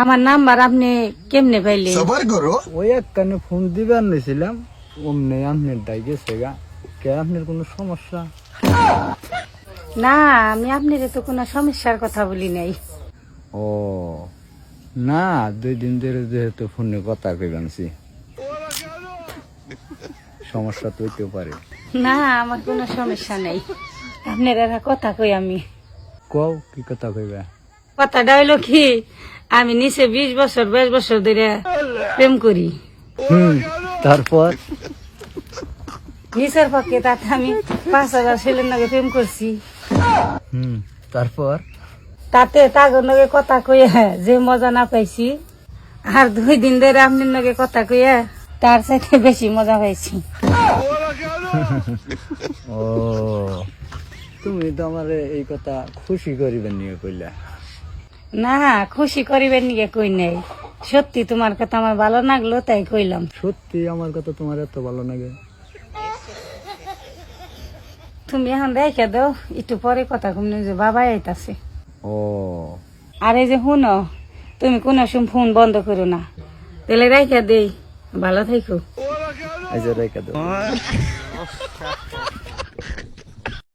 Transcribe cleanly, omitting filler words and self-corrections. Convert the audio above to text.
আমার নাম্বার আপনি কেমনে পাইলে? ওই এক কানে ফোন দিবার নিছিলাম, অমনি আপনার ডাই গেছে গা। কে আপনার কোনো সমস্যা? না, আমি আপনার তো কোনো সমস্যার কথা বলি নাই। ও না, 2 দিন ধরে যেহেতু ফোনে কথা কইবানছি, সমস্যা তো হইতেও পারে। না, আমার কোনো সমস্যা নাই। আপনার এরা কথা কই আমি। কও কি কথা কইবা? কথাটা হইলো কি, আমি নিচে 20 বছর 22 বছর ধরে প্রেম করি। তারপর নিচের পক্ষে তাতে আমি 5,000 ছেলের নাকি প্রেম করছি। তারপর তাতে তাগর নাকি কথা কইয়া যে মজা না পাইছি, আর 2 দিন ধরে আপনার নাকি কথা কইয়া তার সাথে বেশি মজা পাইছি। ও তুমি তো আমার এই কথা খুশি করিবেন নিয়ে কইলা। না, খুশি করিবেন নিয়ে কই নাই, সত্যি তোমার কথা আমার ভালো লাগলো তাই কইলাম। সত্যি আমার কথা তোমার এত ভালো লাগে? তুমি এখন রেখে দাও, একটু পরে কথা কমনে যে বাবা আইতাছে। ও আর এই যে শুনো, তুমি কোনো সময় ফোন বন্ধ করো না, তাহলে রেখে দেই। ভালো থাকো। এই যে রেখে দাও।